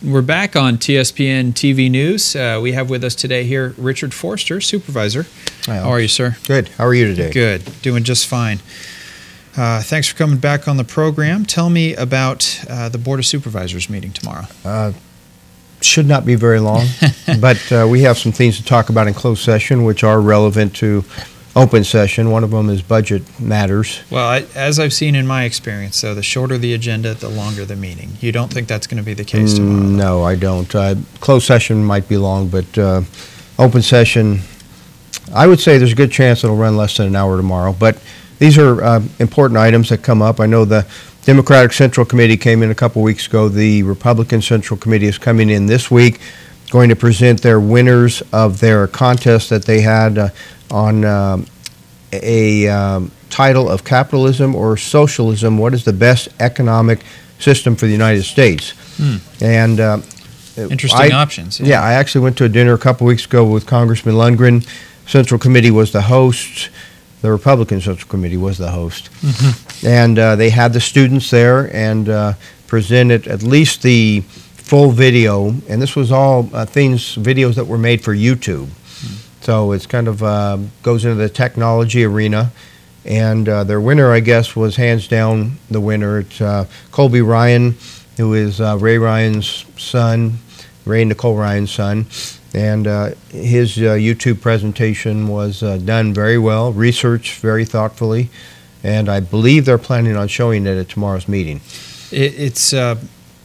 We're back on TSPN TV News. We have with us today here Richard Forster, Supervisor. Hi, how are you, sir? Good. How are you today? Good. Doing just fine. Thanks for coming back on the program. Tell me about the Board of Supervisors meeting tomorrow. Should not be very long, but we have some things to talk about in closed session which are relevant to open session. One of them is budget matters. Well, as I've seen in my experience, though, the shorter the agenda, the longer the meeting. You don't think that's going to be the case tomorrow? No, I don't. Closed session might be long, but open session, I would say there's a good chance it'll run less than an hour tomorrow. But these are important items that come up. I know the Democratic Central Committee came in a couple weeks ago. The Republican Central Committee is coming in this week, going to present their winners of their contest that they had on a title of capitalism or socialism. What is the best economic system for the United States? And interesting options. Yeah, I actually went to a dinner a couple weeks ago with Congressman Lundgren. Central Committee was the host. The Republican Central Committee was the host. And they had the students there and presented at least the full video. And this was all videos that were made for YouTube. So it's kind of goes into the technology arena. And their winner, I guess, was hands down the winner. It's Colby Ryan, who is Ray Ryan's son, Ray and Nicole Ryan's son. And his YouTube presentation was done very well, researched very thoughtfully. And I believe they're planning on showing it at tomorrow's meeting. It's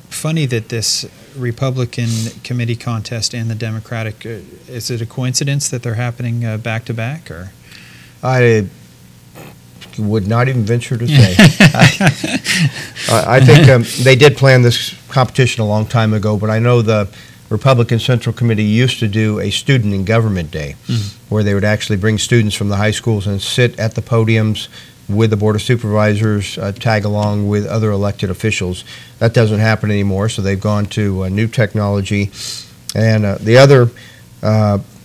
funny that this Republican committee contest and the Democratic, is it a coincidence that they're happening back to back, or? I would not even venture to say. I think they did plan this competition a long time ago, but I know the Republican Central Committee used to do a Student in Government Day, where they would actually bring students from the high schools and sit at the podiums with the Board of Supervisors, tag along with other elected officials. That doesn't happen anymore, so they've gone to new technology. And the other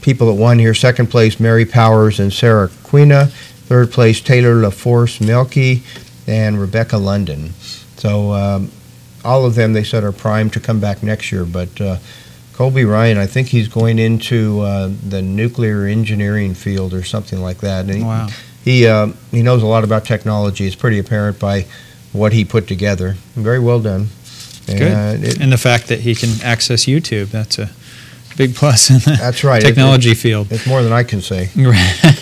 people that won here, second place, Mary Powers and Sarah Quina. Third place, Taylor LaForce Melky and Rebecca London. So all of them, they said, are primed to come back next year. But Colby Ryan, I think he's going into the nuclear engineering field or something like that. And wow. He knows a lot about technology. It's pretty apparent by what he put together. Very well done. Good. And the fact that he can access YouTube, that's a big plus in the that's right. technology field. It's more than I can say.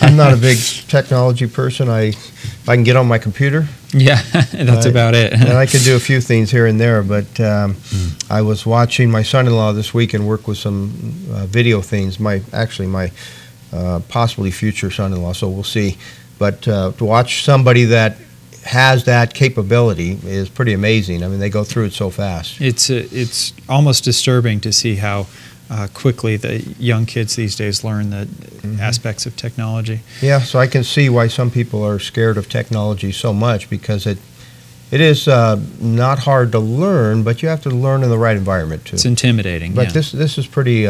I'm not a big technology person. If I can get on my computer. Yeah, that's about it. And I can do a few things here and there, but I was watching my son-in-law this week and work with some video things. My possibly future son-in-law, so we'll see. But to watch somebody that has that capability is pretty amazing. I mean, they go through it so fast. It's almost disturbing to see how quickly the young kids these days learn the aspects of technology. Yeah, so I can see why some people are scared of technology so much, because it is not hard to learn, but you have to learn in the right environment too. It's intimidating. But yeah. this is pretty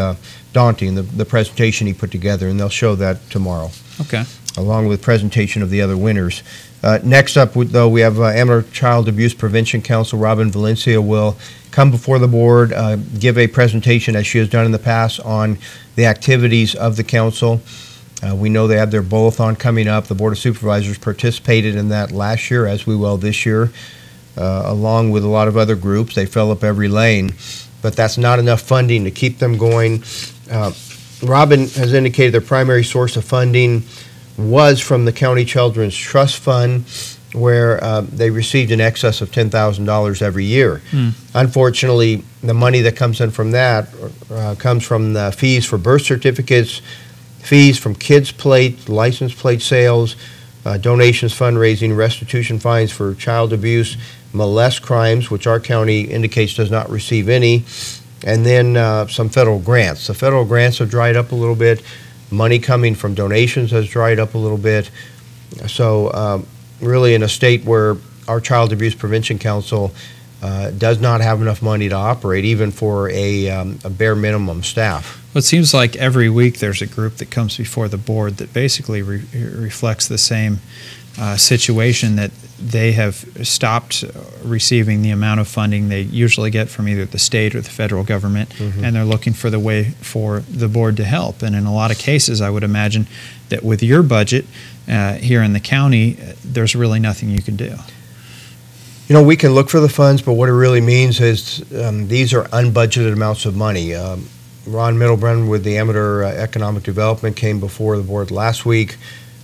daunting, the presentation he put together, and they'll show that tomorrow. Okay. Along with presentation of the other winners. Next up, though, we have Amateur Child Abuse Prevention Council. Robin Valencia will come before the board, give a presentation, as she has done in the past, on the activities of the council. We know they have their bowl-a-thon coming up. The Board of Supervisors participated in that last year, as we will this year, along with a lot of other groups. They fill up every lane, but that's not enough funding to keep them going. Robin has indicated their primary source of funding was from the County Children's Trust Fund, where they received in excess of $10,000 every year. Unfortunately, the money that comes in from that comes from the fees for birth certificates, fees from kids' plate, license plate sales, donations, fundraising, restitution fines for child abuse, molest crimes, which our county indicates does not receive any, and then some federal grants. The federal grants have dried up a little bit. Money coming from donations has dried up a little bit. So really in a state where our Child Abuse Prevention Council does not have enough money to operate, even for a bare minimum staff. Well, it seems like every week there's a group that comes before the board that basically reflects the same situation that they have stopped receiving the amount of funding they usually get from either the state or the federal government, and they're looking for the way for the board to help. And in a lot of cases, I would imagine that with your budget here in the county, there's really nothing you can do. You know, we can look for the funds, but what it really means is these are unbudgeted amounts of money. Ron Middlebrun with the Amateur Economic Development came before the board last week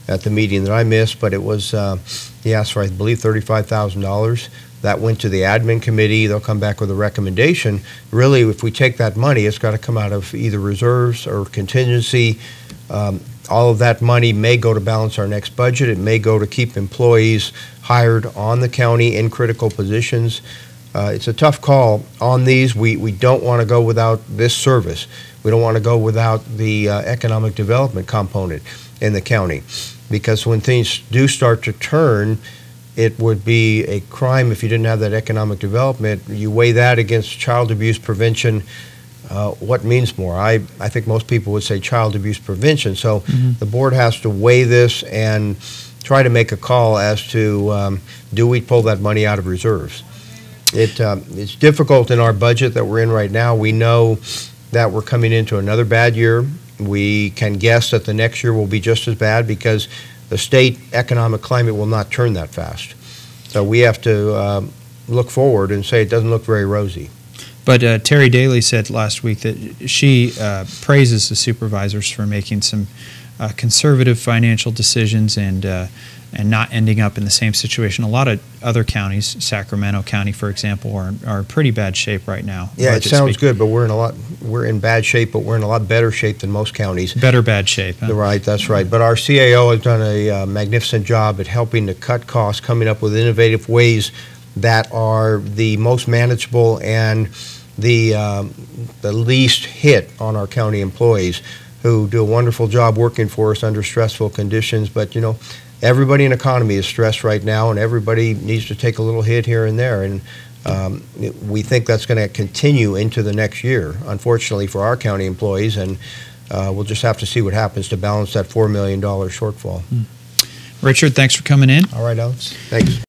at the meeting that I missed, but it was, he asked for, I believe, $35,000. That went to the admin committee. They'll come back with a recommendation. Really, if we take that money, it's got to come out of either reserves or contingency. All of that money may go to balance our next budget. It may go to keep employees hired on the county in critical positions. It's a tough call on these. We don't want to go without this service. We don't want to go without the economic development component in the county, because when things do start to turn, it would be a crime if you didn't have that economic development. You weigh that against child abuse prevention. What means more? I think most people would say child abuse prevention. So the board has to weigh this and try to make a call as to do we pull that money out of reserves. It's difficult in our budget that we're in right now. We know that we're coming into another bad year. We can guess that the next year will be just as bad because the state economic climate will not turn that fast. So we have to look forward and say it doesn't look very rosy. But Terry Daly said last week that she praises the supervisors for making some conservative financial decisions and not ending up in the same situation. A lot of other counties, Sacramento County, for example, are in pretty bad shape right now. Yeah, it sounds good, but we're in bad shape, but we're in a lot better shape than most counties. Better bad shape, huh? Right, that's right. But our CAO has done a magnificent job at helping to cut costs, coming up with innovative ways that are the most manageable and the least hit on our county employees, who do a wonderful job working for us under stressful conditions. But, you know, everybody in the economy is stressed right now, and everybody needs to take a little hit here and there. And we think that's going to continue into the next year, unfortunately, for our county employees. And we'll just have to see what happens to balance that $4 million shortfall. Richard, thanks for coming in. All right, Alex. Thanks.